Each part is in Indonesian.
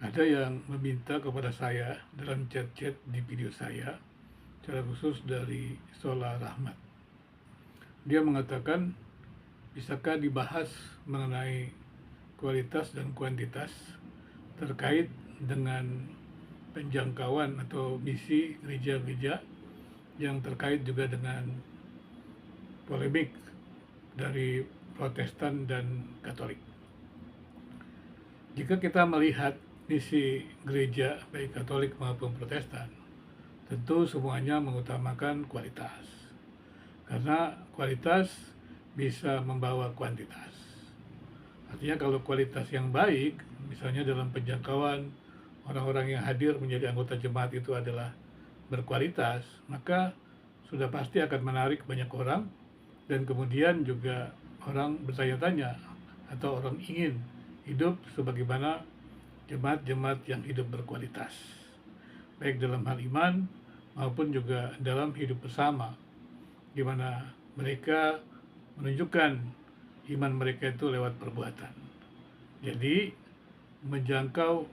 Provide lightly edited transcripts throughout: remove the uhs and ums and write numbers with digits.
Ada yang meminta kepada saya dalam chat-chat di video saya, secara khusus dari Sola Rahmat. Dia mengatakan, bisakah dibahas mengenai kualitas dan kuantitas terkait dengan penjangkauan atau misi gereja-gereja yang terkait juga dengan polemik dari Protestan dan Katolik. Jika kita melihat misi gereja baik Katolik maupun Protestan, tentu semuanya mengutamakan kualitas. Karena kualitas bisa membawa kuantitas. Artinya kalau kualitas yang baik, misalnya dalam penjangkauan orang-orang yang hadir menjadi anggota jemaat itu adalah berkualitas, maka sudah pasti akan menarik banyak orang dan kemudian juga orang bertanya-tanya atau orang ingin hidup sebagaimana jemaat-jemaat yang hidup berkualitas, baik dalam hal iman maupun juga dalam hidup bersama, di mana mereka menunjukkan iman mereka itu lewat perbuatan. Jadi menjangkau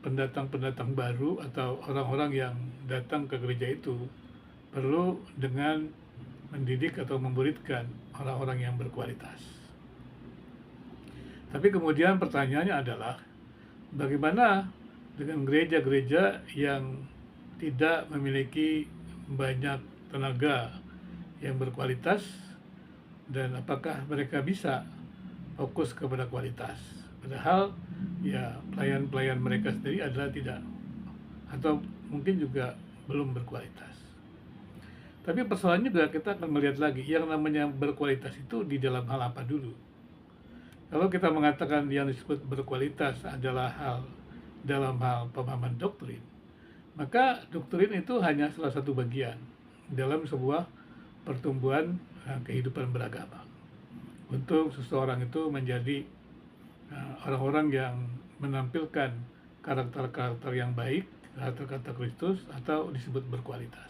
pendatang-pendatang baru atau orang-orang yang datang ke gereja itu perlu dengan mendidik atau memuridkan orang-orang yang berkualitas. Tapi kemudian pertanyaannya adalah bagaimana dengan gereja-gereja yang tidak memiliki banyak tenaga yang berkualitas dan apakah mereka bisa fokus kepada kualitas? Padahal ya pelayan-pelayan mereka sendiri adalah tidak atau mungkin juga belum berkualitas. Tapi persoalannya juga kita akan melihat lagi yang namanya berkualitas itu di dalam hal apa dulu. Kalau kita mengatakan yang disebut berkualitas adalah dalam hal pemahaman doktrin, maka doktrin itu hanya salah satu bagian dalam sebuah pertumbuhan kehidupan beragama. Untuk seseorang itu menjadi orang-orang yang menampilkan karakter-karakter yang baik, karakter-karakter Kristus atau disebut berkualitas.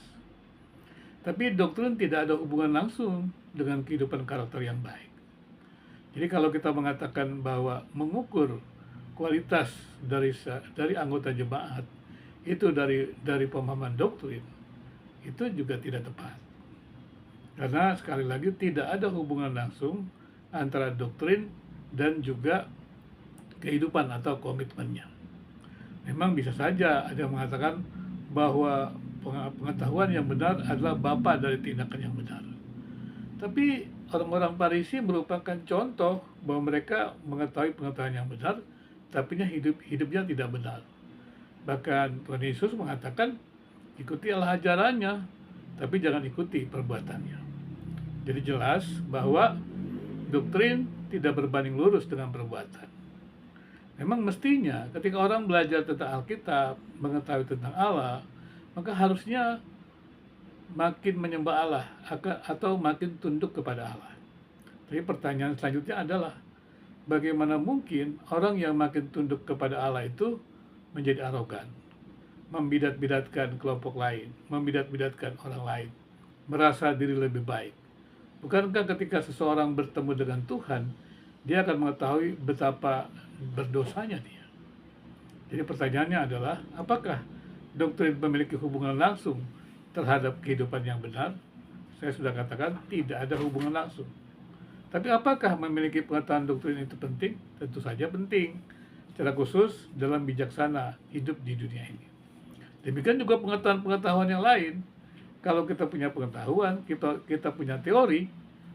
Tapi doktrin tidak ada hubungan langsung dengan kehidupan karakter yang baik. Jadi kalau kita mengatakan bahwa mengukur kualitas dari anggota jemaat itu dari pemahaman doktrin, itu juga tidak tepat. Karena sekali lagi tidak ada hubungan langsung antara doktrin dan juga kehidupan atau komitmennya. Memang bisa saja ada yang mengatakan bahwa pengetahuan yang benar adalah bapa dari tindakan yang benar. Tapi orang-orang Farisi merupakan contoh bahwa mereka mengetahui pengetahuan yang benar, tapi hidupnya tidak benar. Bahkan Tuhan Yesus mengatakan, ikutilah ajarannya, tapi jangan ikuti perbuatannya. Jadi jelas bahwa doktrin tidak berbanding lurus dengan perbuatan. Memang mestinya ketika orang belajar tentang Alkitab, mengetahui tentang Allah, maka harusnya makin menyembah Allah atau makin tunduk kepada Allah. Tapi pertanyaan selanjutnya adalah bagaimana mungkin orang yang makin tunduk kepada Allah itu menjadi arogan, membidat-bidatkan kelompok lain, membidat-bidatkan orang lain, merasa diri lebih baik. Bukankah ketika seseorang bertemu dengan Tuhan, dia akan mengetahui betapa berdosanya dia. Jadi pertanyaannya adalah, apakah doktrin memiliki hubungan langsung terhadap kehidupan yang benar? Saya sudah katakan tidak ada hubungan langsung. Tapi apakah memiliki pengetahuan doktrin itu penting? Tentu saja penting, secara khusus dalam bijaksana hidup di dunia ini. Demikian juga pengetahuan-pengetahuan yang lain. Kalau kita punya pengetahuan, kita punya teori,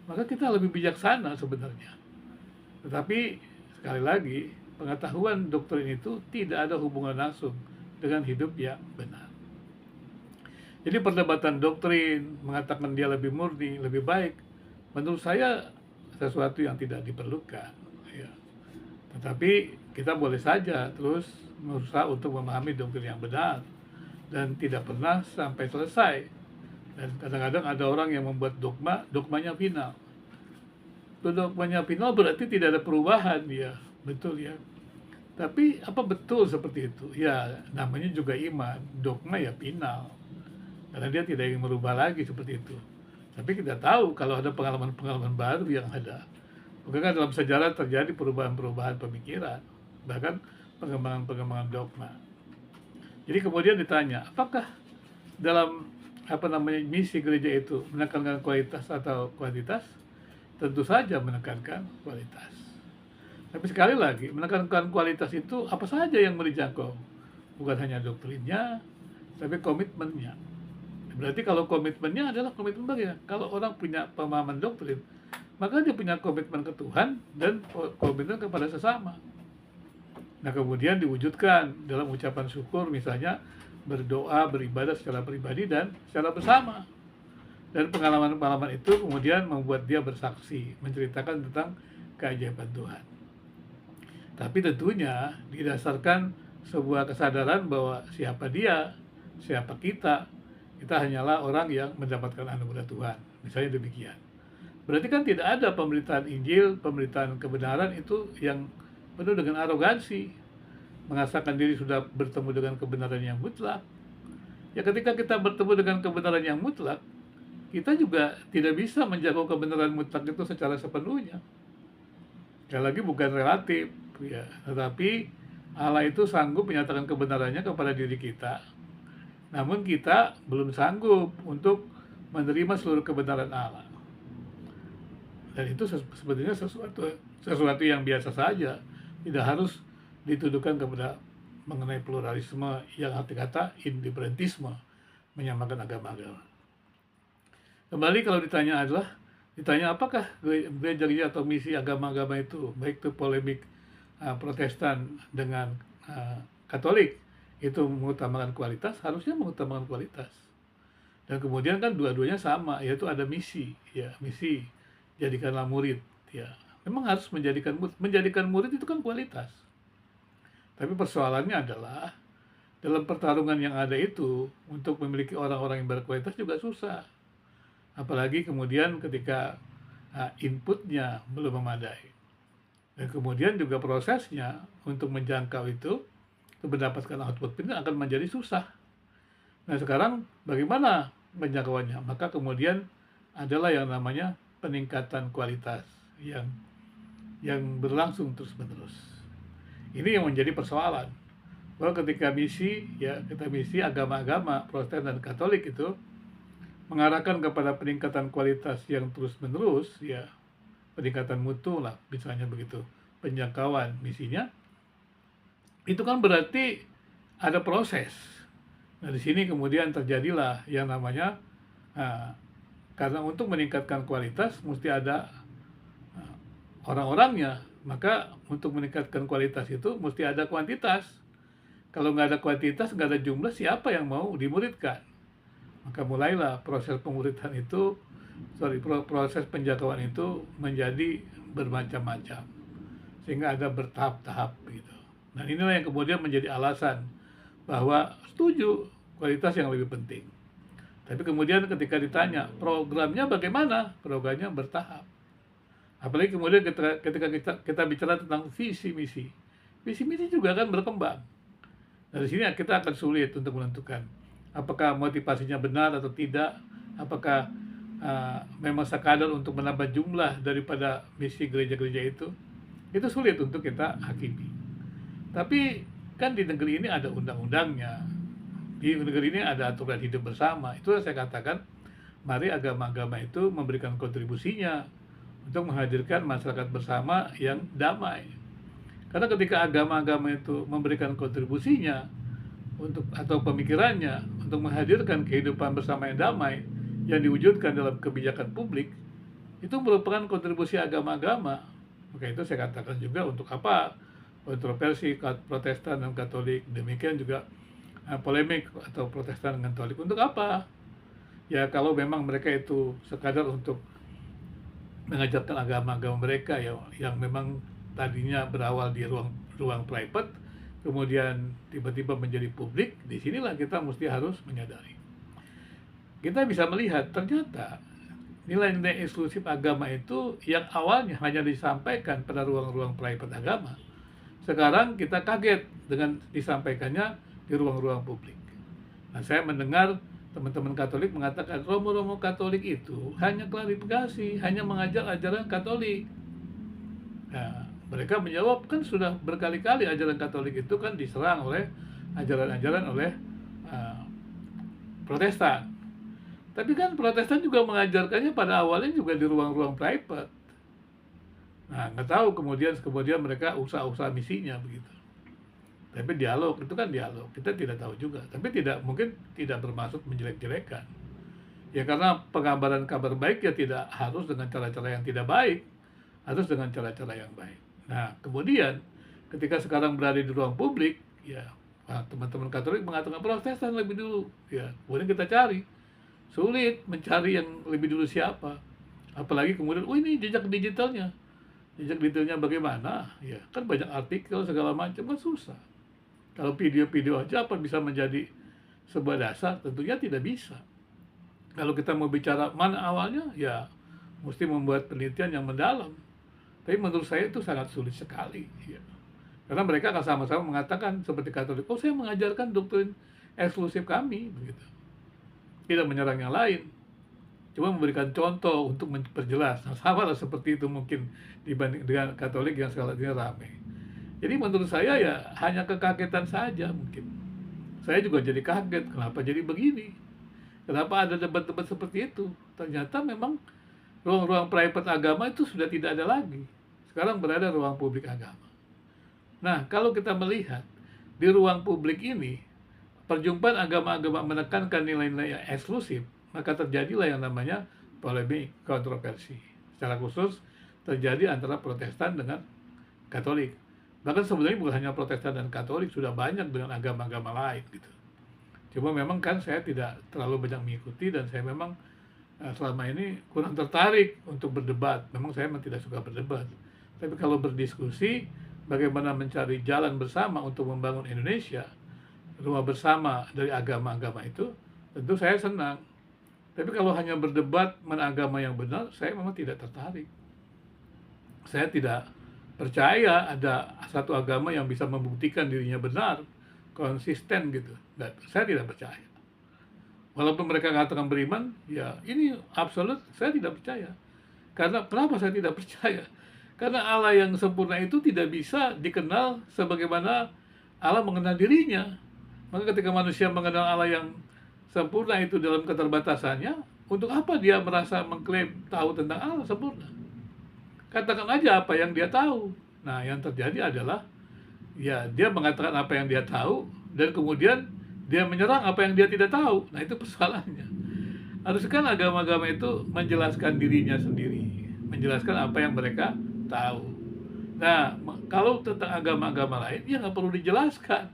maka kita lebih bijaksana sebenarnya. Tetapi sekali lagi, pengetahuan doktrin itu tidak ada hubungan langsung dengan hidup yang benar. Jadi perdebatan doktrin mengatakan dia lebih murni, lebih baik, menurut saya sesuatu yang tidak diperlukan. Ya. Tetapi kita boleh saja terus berusaha untuk memahami doktrin yang benar dan tidak pernah sampai selesai. Dan kadang-kadang ada orang yang membuat dogmanya final. Dogmanya final berarti tidak ada perubahan, ya, betul ya. Tapi apa betul seperti itu? Ya, namanya juga iman, dogma ya final. Karena dia tidak ingin merubah lagi seperti itu. Tapi kita tahu kalau ada pengalaman-pengalaman baru yang ada. Bukankah dalam sejarah terjadi perubahan-perubahan pemikiran. bahkan pengembangan dogma. Jadi kemudian ditanya, apakah dalam misi gereja itu menekankan kualitas atau kuantitas? Tentu saja menekankan kualitas. Tapi sekali lagi, menekankan kualitas itu apa saja yang mau dijangkau? Bukan hanya doktrinnya, tapi komitmennya. Berarti kalau komitmennya adalah komitmen bagaimana? Kalau orang punya pemahaman doktrin, maka dia punya komitmen ke Tuhan dan komitmen kepada sesama. Nah, kemudian diwujudkan dalam ucapan syukur, misalnya berdoa, beribadah secara pribadi dan secara bersama. Dan pengalaman-pengalaman itu kemudian membuat dia bersaksi, menceritakan tentang keajaiban Tuhan. Tapi tentunya didasarkan sebuah kesadaran bahwa siapa dia, siapa kita hanyalah orang yang mendapatkan anugerah Tuhan. Misalnya demikian. Berarti kan tidak ada pemberitaan Injil, pemberitaan kebenaran itu yang penuh dengan arogansi, mengatakan diri sudah bertemu dengan kebenaran yang mutlak. Ya, ketika kita bertemu dengan kebenaran yang mutlak, kita juga tidak bisa menjangkau kebenaran mutlak itu secara sepenuhnya. Sekali lagi bukan relatif, ya, tetapi Allah itu sanggup menyatakan kebenarannya kepada diri kita. Namun kita belum sanggup untuk menerima seluruh kebenaran Allah. Dan itu sebetulnya sesuatu yang biasa saja, tidak harus dituduhkan kepada mengenai pluralisme yang arti kata indifferentisme, menyamakan agama-agama. Kembali kalau ditanya apakah gereja atau misi agama-agama itu, baik itu polemik Protestan dengan Katolik, itu mengutamakan kualitas, harusnya mengutamakan kualitas. Dan kemudian kan dua-duanya sama, yaitu ada misi, ya, misi jadikanlah murid, ya. Memang harus menjadikan murid itu kan kualitas. Tapi persoalannya adalah dalam pertarungan yang ada itu, untuk memiliki orang-orang yang berkualitas juga susah. Apalagi kemudian ketika inputnya belum memadai. Dan kemudian juga prosesnya untuk menjangkau itu, mendapatkan output ini akan menjadi susah. Nah, sekarang bagaimana menjangkauannya? Maka kemudian adalah yang namanya peningkatan kualitas yang berlangsung terus-menerus. Ini yang menjadi persoalan. Bahwa ketika misi agama-agama Protestan dan Katolik itu mengarahkan kepada peningkatan kualitas yang terus-menerus, ya, peningkatan mutu lah, misalnya begitu, penjangkauan misinya, itu kan berarti ada proses. Nah, di sini kemudian terjadilah yang namanya, karena untuk meningkatkan kualitas mesti ada orang-orangnya, maka untuk meningkatkan kualitas itu mesti ada kuantitas. Kalau nggak ada kuantitas, nggak ada jumlah, siapa yang mau dimuridkan? Maka mulailah proses pemuridan itu, proses penjangkauan itu menjadi bermacam-macam, sehingga ada bertahap-tahap gitu. Dan inilah yang kemudian menjadi alasan bahwa setuju kualitas yang lebih penting. Tapi kemudian ketika ditanya programnya bagaimana, programnya bertahap. Apalagi kemudian ketika kita bicara tentang visi misi juga kan berkembang. Dari sini kita akan sulit untuk menentukan apakah motivasinya benar atau tidak, apakah memang sekadar untuk menambah jumlah daripada misi gereja-gereja itu sulit untuk kita hakimi. Tapi kan di negeri ini ada undang-undangnya, di negeri ini ada aturan hidup bersama. Itu yang saya katakan, mari agama-agama itu memberikan kontribusinya untuk menghadirkan masyarakat bersama yang damai. Karena ketika agama-agama itu memberikan kontribusinya atau pemikirannya untuk menghadirkan kehidupan bersama yang damai yang diwujudkan dalam kebijakan publik, itu merupakan kontribusi agama-agama. Maka itu saya katakan juga, untuk apa kontroversi Protestan dan Katolik, demikian juga polemik atau Protestan dengan Katolik, untuk apa? Ya, kalau memang mereka itu sekadar untuk mengajarkan agama-agama mereka yang memang tadinya berawal di ruang private, kemudian tiba-tiba menjadi publik, disinilah kita mesti harus menyadari. Kita bisa melihat ternyata nilai-nilai eksklusif agama itu yang awalnya hanya disampaikan pada ruang-ruang private agama, sekarang kita kaget dengan disampaikannya di ruang-ruang publik. Nah, saya mendengar teman-teman Katolik mengatakan romo-romo Katolik itu hanya klarifikasi, hanya mengajar ajaran Katolik. Nah, mereka menjawab, kan sudah berkali-kali ajaran Katolik itu kan diserang oleh ajaran-ajaran oleh uh, Protestan. Tapi kan Protestan juga mengajarkannya pada awalnya juga di ruang-ruang private. Nah, nggak tahu kemudian mereka usaha-usaha misinya begitu. Tapi dialog itu kan dialog, kita tidak tahu juga. Tapi tidak mungkin tidak bermaksud menjelek-jelekan. Ya karena pengabaran kabar baik ya tidak harus dengan cara-cara yang tidak baik, harus dengan cara-cara yang baik. Nah, kemudian ketika sekarang berada di ruang publik, ya teman-teman Katolik mengatakan Protestan lebih dulu. Ya, kemudian kita cari. Sulit mencari yang lebih dulu siapa. Apalagi kemudian, oh ini jejak digitalnya. Jejak digitalnya bagaimana? Ya, kan banyak artikel segala macam, kan susah. Kalau video-video aja apa bisa menjadi sebuah dasar? Tentunya tidak bisa. Kalau kita mau bicara mana awalnya, ya mesti membuat penelitian yang mendalam. Tapi menurut saya itu sangat sulit sekali. Ya. Karena mereka akan sama-sama mengatakan seperti Katolik, oh saya mengajarkan doktrin eksklusif kami, begitu. Tidak menyerang yang lain, cuma memberikan contoh untuk memperjelas. Nah, sama lah seperti itu mungkin dibanding dengan Katolik yang sekarang ini ramai. Jadi menurut saya ya hanya kekagetan saja mungkin. Saya juga jadi kaget, kenapa jadi begini? Kenapa ada debat-debat seperti itu? Ternyata memang ruang-ruang private agama itu sudah tidak ada lagi. Sekarang berada ruang publik agama. Nah, kalau kita melihat di ruang publik ini, perjumpaan agama-agama menekankan nilai-nilai yang eksklusif, maka terjadilah yang namanya polemik, kontroversi. Secara khusus terjadi antara Protestan dengan Katolik. Bahkan sebenarnya bukan hanya Protestan dan Katolik, sudah banyak dengan agama-agama lain gitu. Cuma memang kan saya tidak terlalu banyak mengikuti dan saya memang selama ini kurang tertarik untuk berdebat. Memang saya memang tidak suka berdebat. Tapi kalau berdiskusi, bagaimana mencari jalan bersama untuk membangun Indonesia, rumah bersama dari agama-agama itu, tentu saya senang. Tapi kalau hanya berdebat mana agama yang benar, saya memang tidak tertarik. Saya tidak percaya ada satu agama yang bisa membuktikan dirinya benar, konsisten gitu. Saya tidak percaya. Walaupun mereka katakan beriman, ya ini absolut saya tidak percaya. Karena kenapa saya tidak percaya? Karena Allah yang sempurna itu tidak bisa dikenal sebagaimana Allah mengenal dirinya. Maka ketika manusia mengenal Allah yang sempurna itu dalam keterbatasannya, untuk apa dia merasa mengklaim tahu tentang Allah sempurna? Katakan aja apa yang dia tahu. Nah, yang terjadi adalah ya dia mengatakan apa yang dia tahu dan kemudian dia menyerang apa yang dia tidak tahu. Nah, itu persoalannya. Harusnya kan agama-agama itu menjelaskan dirinya sendiri, menjelaskan apa yang mereka tahu. Nah, kalau tentang agama-agama lain, ya nggak perlu dijelaskan,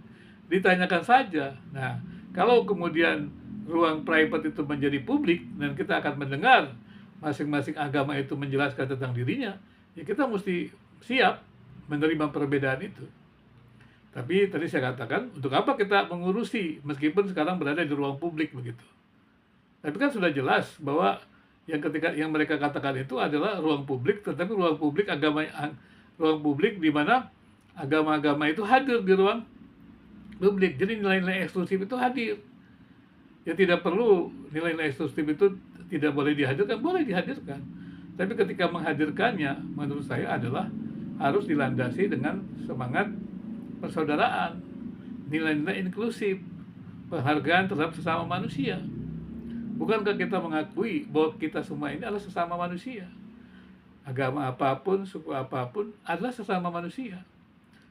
ditanyakan saja. Nah, kalau kemudian ruang private itu menjadi publik dan kita akan mendengar masing-masing agama itu menjelaskan tentang dirinya, ya kita mesti siap menerima perbedaan itu. Tapi tadi saya katakan, untuk apa kita mengurusi meskipun sekarang berada di ruang publik begitu. Tapi kan sudah jelas bahwa yang mereka katakan itu adalah ruang publik, tetapi ruang publik di mana agama-agama itu hadir di ruang publik. Jadi nilai-nilai eksklusif itu hadir. Ya tidak perlu nilai-nilai eksklusif itu tidak boleh dihadirkan, boleh dihadirkan. Tapi ketika menghadirkannya, menurut saya adalah harus dilandasi dengan semangat persaudaraan, nilai-nilai inklusif, penghargaan terhadap sesama manusia. Bukankah kita mengakui bahwa kita semua ini adalah sesama manusia? Agama apapun, suku apapun adalah sesama manusia.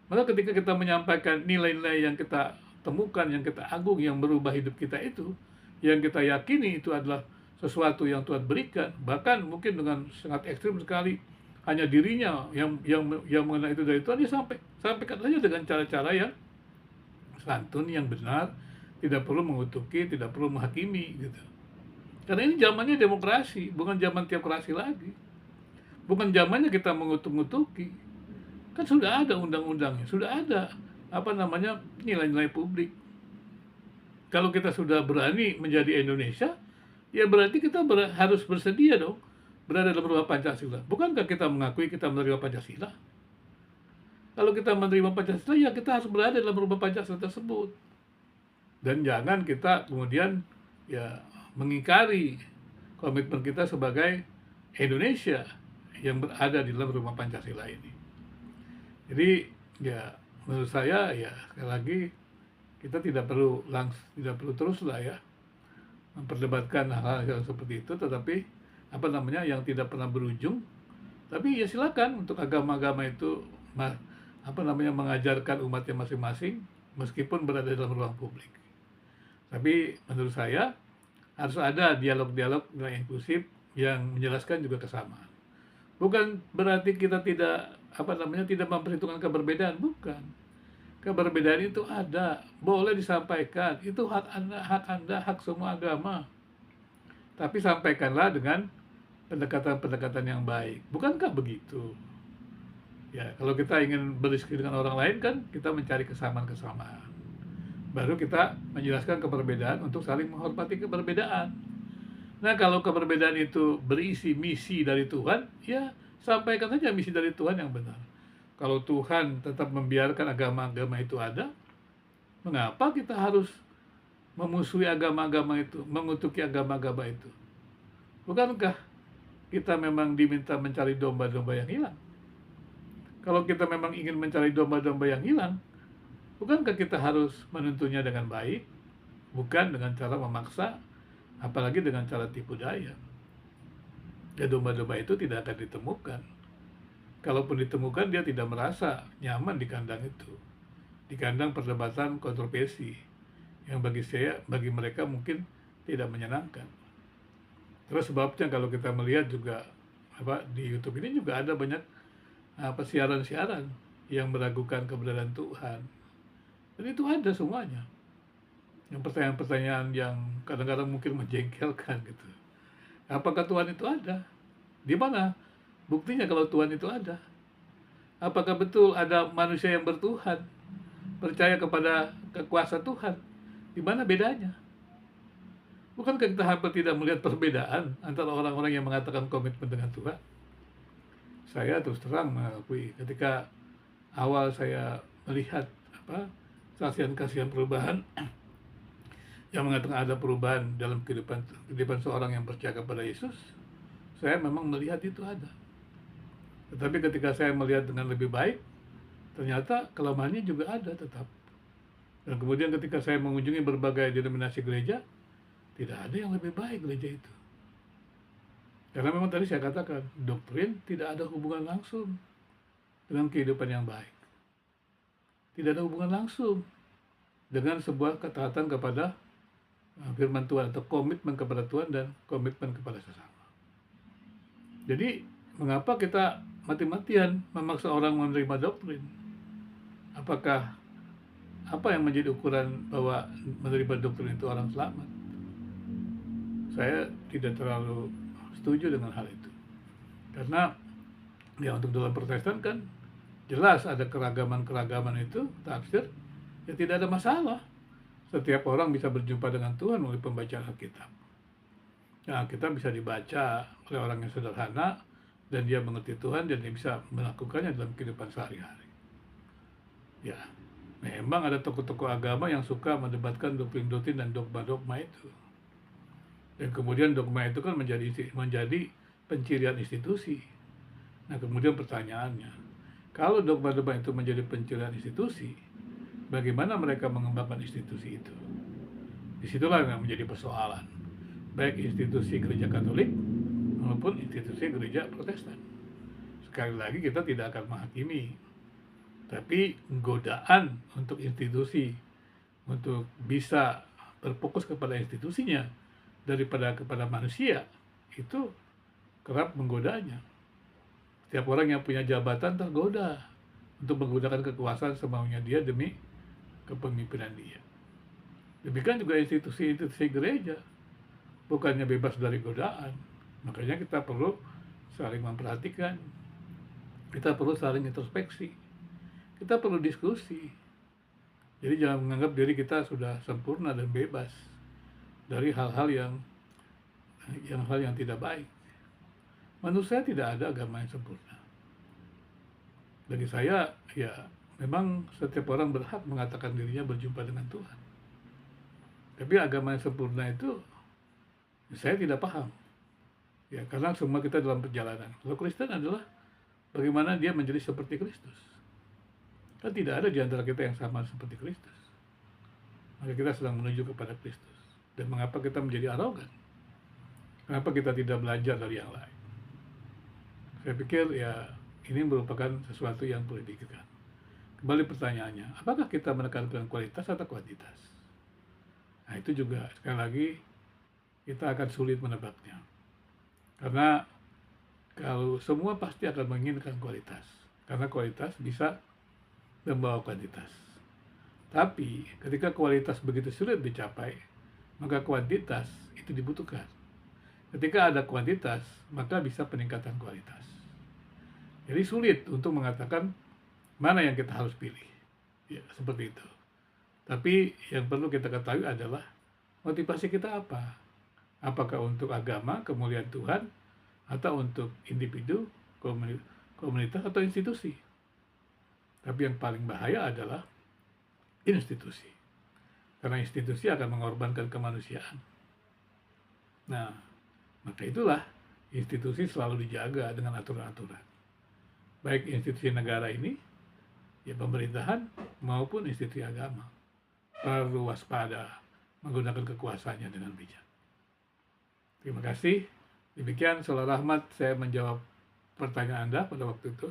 Maka ketika kita menyampaikan nilai-nilai yang kita temukan, yang kita agung, yang merubah hidup kita itu, yang kita yakini itu adalah sesuatu yang Tuhan berikan, bahkan mungkin dengan sangat ekstrim sekali, hanya dirinya yang mengenal itu dari Tuhan, dia sampaikan saja dengan cara-cara yang santun, yang benar, tidak perlu mengutuki, tidak perlu menghakimi gitu. Karena ini zamannya demokrasi, bukan zaman teokrasi lagi. Bukan zamannya kita mengutuk-ngutuki. Kan sudah ada undang-undangnya, sudah ada nilai-nilai publik. Kalau kita sudah berani menjadi Indonesia, ya berarti kita harus bersedia dong berada dalam rumah Pancasila. Bukankah kita mengakui kita menerima Pancasila? Kalau kita menerima Pancasila, ya kita harus berada dalam rumah Pancasila tersebut. Dan jangan kita kemudian ya mengingkari komitmen kita sebagai Indonesia yang berada di dalam rumah Pancasila ini. Jadi ya menurut saya ya sekali lagi kita tidak perlu teruslah ya memperdebatkan hal-hal yang seperti itu, tetapi apa namanya yang tidak pernah berujung. Tapi ya silakan untuk agama-agama itu apa namanya mengajarkan umatnya masing-masing meskipun berada dalam ruang publik. Tapi menurut saya harus ada dialog-dialog yang inklusif yang menjelaskan juga kesamaan. Bukan berarti kita tidak apa namanya tidak memperhitungkan keberbedaan, bukan. Keberbedaan itu ada, boleh disampaikan. Itu hak Anda, hak semua agama. Tapi sampaikanlah dengan pendekatan-pendekatan yang baik. Bukankah begitu? Ya, kalau kita ingin berdiskusi dengan orang lain kan kita mencari kesamaan-kesamaan. Baru kita menjelaskan keberbedaan untuk saling menghormati keberbedaan. Nah, kalau keberbedaan itu berisi misi dari Tuhan, ya sampaikan saja misi dari Tuhan yang benar. Kalau Tuhan tetap membiarkan agama-agama itu ada, mengapa kita harus memusuhi agama-agama itu, mengutuki agama-agama itu? Bukankah kita memang diminta mencari domba-domba yang hilang? Kalau kita memang ingin mencari domba-domba yang hilang, bukankah kita harus menuntunnya dengan baik, bukan dengan cara memaksa, apalagi dengan cara tipu daya? Ya domba-domba itu tidak akan ditemukan. Kalaupun ditemukan, dia tidak merasa nyaman di kandang itu. Di kandang perdebatan kontroversi, yang bagi mereka mungkin tidak menyenangkan. Terus sebabnya kalau kita melihat juga di YouTube ini juga ada banyak siaran-siaran yang meragukan keberadaan Tuhan. Dan itu ada semuanya. Yang pertanyaan-pertanyaan yang kadang-kadang mungkin menjengkelkan gitu. Apakah Tuhan itu ada? Di mana buktinya kalau Tuhan itu ada? Apakah betul ada manusia yang bertuhan? Percaya kepada kekuasaan Tuhan? Di mana bedanya? Bukankah kita hampir tidak melihat perbedaan antara orang-orang yang mengatakan komitmen dengan Tuhan? Saya terus terang mengakui ketika awal saya melihat saksian-saksian perubahan yang mengatakan ada perubahan dalam kehidupan seorang yang percaya kepada Yesus, saya memang melihat itu ada. Tetapi ketika saya melihat dengan lebih baik, ternyata kelemahannya juga ada tetap. Dan kemudian ketika saya mengunjungi berbagai denominasi gereja, tidak ada yang lebih baik gereja itu. Karena memang tadi saya katakan, doktrin tidak ada hubungan langsung dengan kehidupan yang baik. Tidak ada hubungan langsung dengan sebuah ketaatan kepada firman Tuhan atau komitmen kepada Tuhan dan komitmen kepada sesama. Jadi, mengapa kita mati-matian memaksa orang menerima doktrin? Apakah apa yang menjadi ukuran bahwa menerima doktrin itu orang selamat? Saya tidak terlalu setuju dengan hal itu. Karena ya untuk dalam Protestan kan jelas ada keragaman-keragaman itu tafsir, ya tidak ada masalah. Setiap orang bisa berjumpa dengan Tuhan melalui pembacaan Alkitab. Nah, kita bisa dibaca oleh orang yang sederhana dan dia mengerti Tuhan dan dia bisa melakukannya dalam kehidupan sehari-hari. Ya, memang ada tokoh-tokoh agama yang suka mendebatkan doktrin-doktrin dan dogma-dogma itu. Dan kemudian dogma itu kan menjadi pencirian institusi. Nah, kemudian pertanyaannya, kalau dogma-dogma itu menjadi pencirian institusi, bagaimana mereka mengembangkan institusi itu? Disitulah yang menjadi persoalan, baik institusi gereja Katolik maupun institusi gereja Protestan. Sekali lagi kita tidak akan menghakimi, tapi godaan untuk institusi untuk bisa berfokus kepada institusinya daripada kepada manusia itu kerap menggodanya. Setiap orang yang punya jabatan tergoda untuk menggunakan kekuasaan semaunya dia demi kepemimpinan dia. Demikian juga institusi-institusi gereja bukannya bebas dari godaan. Makanya kita perlu saling memperhatikan, kita perlu saling introspeksi, kita perlu diskusi. Jadi jangan menganggap diri kita sudah sempurna dan bebas dari hal-hal yang tidak baik. Menurut saya tidak ada agama yang sempurna. Bagi saya, ya memang setiap orang berhak mengatakan dirinya berjumpa dengan Tuhan. Tapi agama yang sempurna itu saya tidak paham. Ya, karena semua kita dalam perjalanan. Kalau Kristen adalah bagaimana dia menjadi seperti Kristus. Kan tidak ada di antara kita yang sama seperti Kristus. Maka kita sedang menuju kepada Kristus. Dan mengapa kita menjadi arogan? Kenapa kita tidak belajar dari yang lain? Saya pikir ya ini merupakan sesuatu yang perlu dipikirkan. Kembali pertanyaannya, apakah kita menekankan kualitas atau kuantitas? Nah itu juga sekali lagi kita akan sulit menebaknya. Karena kalau semua pasti akan menginginkan kualitas. Karena kualitas bisa membawa kuantitas. Tapi ketika kualitas begitu sulit dicapai, maka kuantitas itu dibutuhkan. Ketika ada kuantitas, maka bisa peningkatan kualitas. Jadi sulit untuk mengatakan mana yang kita harus pilih. Ya, seperti itu. Tapi yang perlu kita ketahui adalah motivasi kita apa? Apakah untuk agama, kemuliaan Tuhan, atau untuk individu, komunitas, atau institusi? Tapi yang paling bahaya adalah institusi. Karena institusi akan mengorbankan kemanusiaan. Nah, maka itulah institusi selalu dijaga dengan aturan-aturan. Baik institusi negara ini, ya pemerintahan, maupun institusi agama. Perlu waspada menggunakan kekuasaannya dengan bijak. Terima kasih. Demikian Saudara Rahmat, saya menjawab pertanyaan Anda pada waktu itu.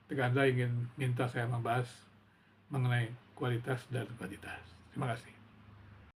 Ketika Anda ingin minta saya membahas mengenai kualitas dan kuantitas. Terima kasih.